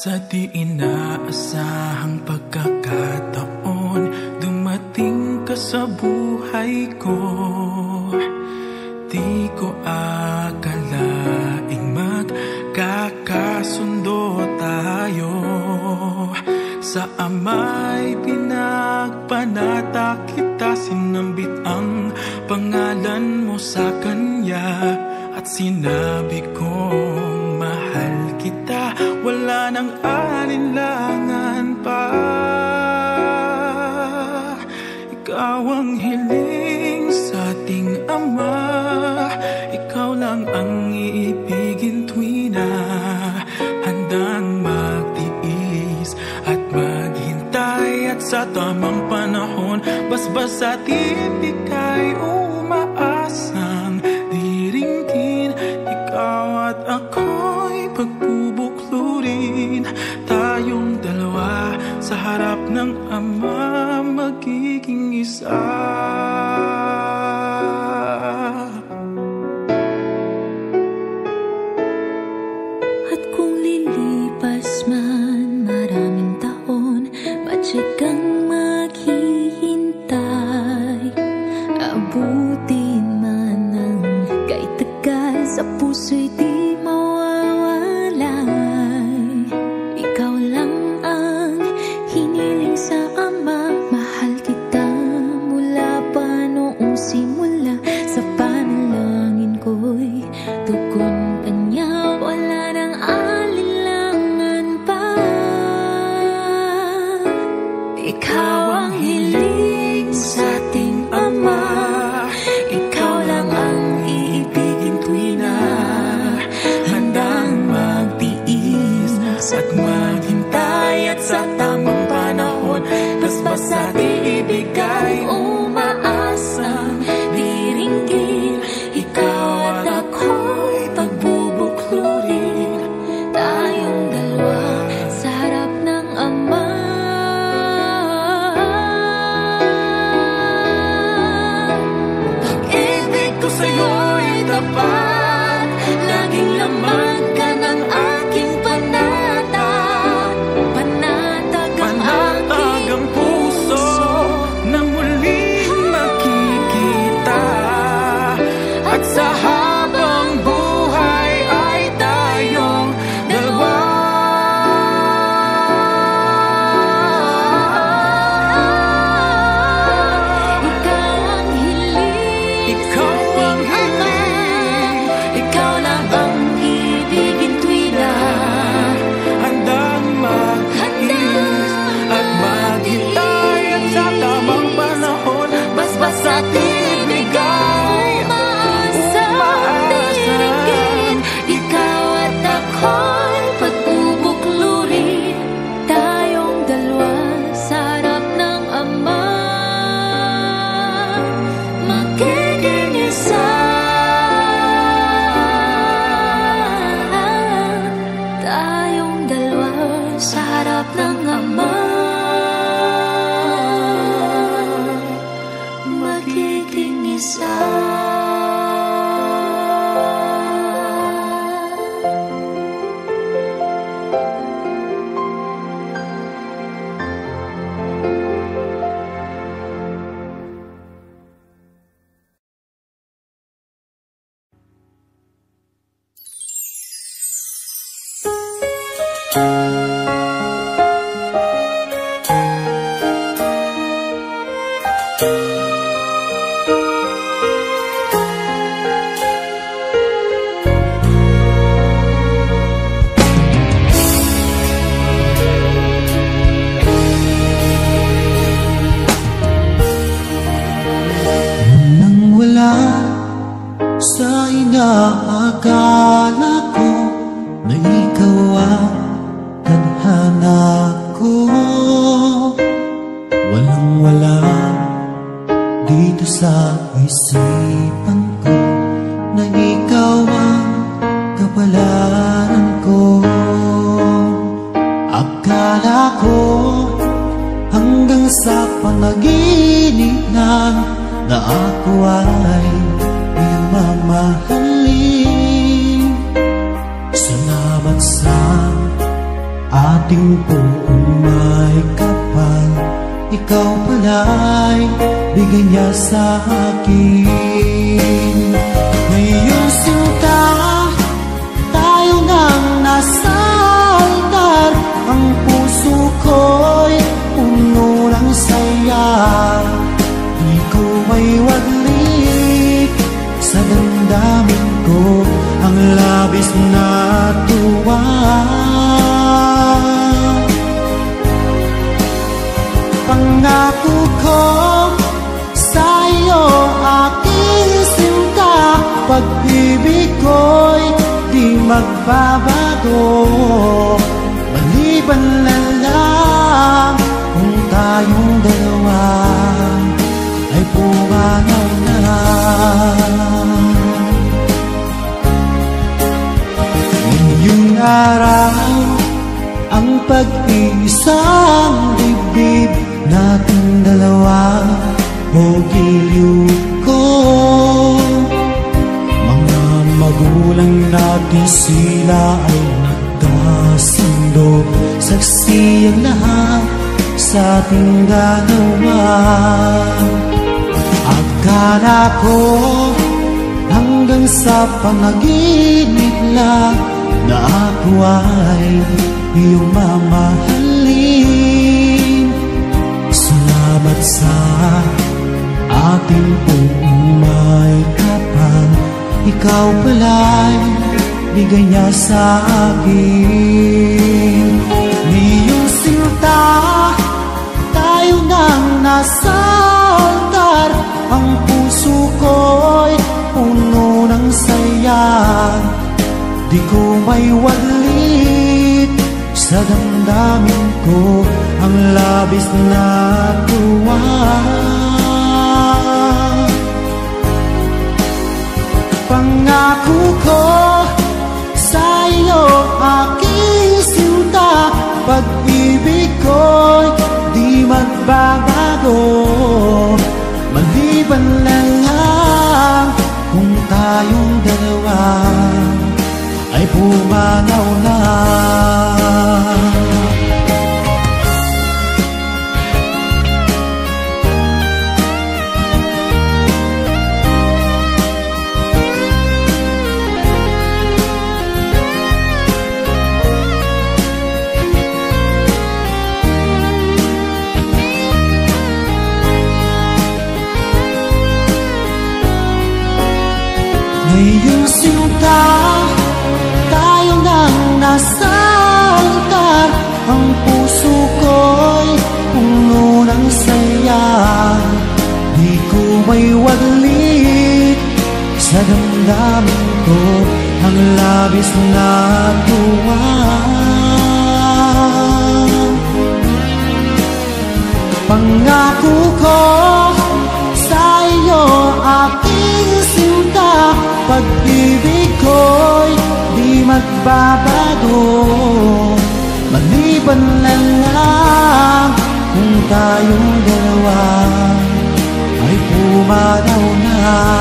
Sa di inaasahang pagkakataon, dumating ka sa buhay ko. Di ko akalaing magkakasundo tayo. Sa ama'y pinagpanata kita, sinambit ang pangalan mo sa kanya. At sinabi kong mahal kita, wala nang alinlangan pa. Ikaw ang hiling sa ating Ama, ikaw lang ang iibigin tuwi na handang magtiis at maghintay. At sa tamang panahon, basbas at ibig ay umaasang diringgin. Ikaw at ako'y pagbubuklurin, tayong dalawa sa harap ng Ama, magiging isa. At kung lilipas man maraming taon, badya kang maghihintay. Abutin man ang kay tagal, sa puso'y di mawawalay. Ikaw lang ang hiniling sa Ama, mahal kita mula pa noong simula. Sa panalangin ko'y tugon kanya, wala nang alinlangan pa. Ikaw ang hiling sa ating Ama, ikaw lang ang iibigin tuwi na handang magtiis at maghintay. At sa tamang panahon, basbas at iibig ay umaasang diringgin. Ikaw at ako'y pagbubuklurin, tayong dalawa sa harap ng Ama. Pag-ibig ko sa'yo'y tapat, laging laman ka ng aking panata. Panatag ang puso na muling makikita. At sa habang buhay ay tayong dalawa. Ikaw ang hiling, ikaw ang hiling, ikaw lang ang ibigin tuwi na handang mag-iis at maghintay. At sa tamang panahon, basbas at ibig ay umaasang. Ikaw at ako'y pagbubuklurin, tayong dalawa sa harap ng Ama, magiging isa. Tayong dalawa sa harap ng Ama, magiging isa. Nang wala sa inaakala ko na ikaw ang tadhana ko, walang-wala dito sa isipan ko na ikaw ang kapalaran ko. Akala ko hanggang sa panaginip na ako ay iyong mamahalin. Salamat sa ating buong may kapal. Ikaw pala'y bigay niya sa akin. Ngayong sinta, tayo nang nasa altar. Ang puso ko'y puno ng saya. Di ko may waglit sa damdamin ko ang labis na tuwa. Pangako ko sa iyo, aking sinta, pag-ibig ko'y di magbabago. Maliban na lang kung tayong dalawa ay pumanaw na. Ngayong araw, ang pag-iisang dibdib nating dalawa o giliw ko. Mga magulang natin, sila ay nagkasundo. Saksi ang lahat sa ating dalawa. Akala ko hanggang sa panaginip lang na ako ay iyong mamahalin. Salamat sa ating buong may kapal. Ikaw pala'y bigay niya sa akin. Ngayong sinta, tayo nang nasa altar. Ang puso ko'y puno ng saya. Di ko may waglit sa damdamin ko ang labis na tuwa. Pangako ko sa iyo, aking sinta, pag-ibig ko'y di magbabago. Maliban na lang kung tayong dalawa ay pumanaw na. Ngayong sinta, tayo nang nasa altar. Ang puso ko'y puno ng saya. Di ko may waglit sa damdamin ko ang labis na tuwa. Pangako ko sa iyo, aking sinta, pag-ibig ko'y di magbabago. Maliban na lang kung tayong dalawa ay pumanaw na.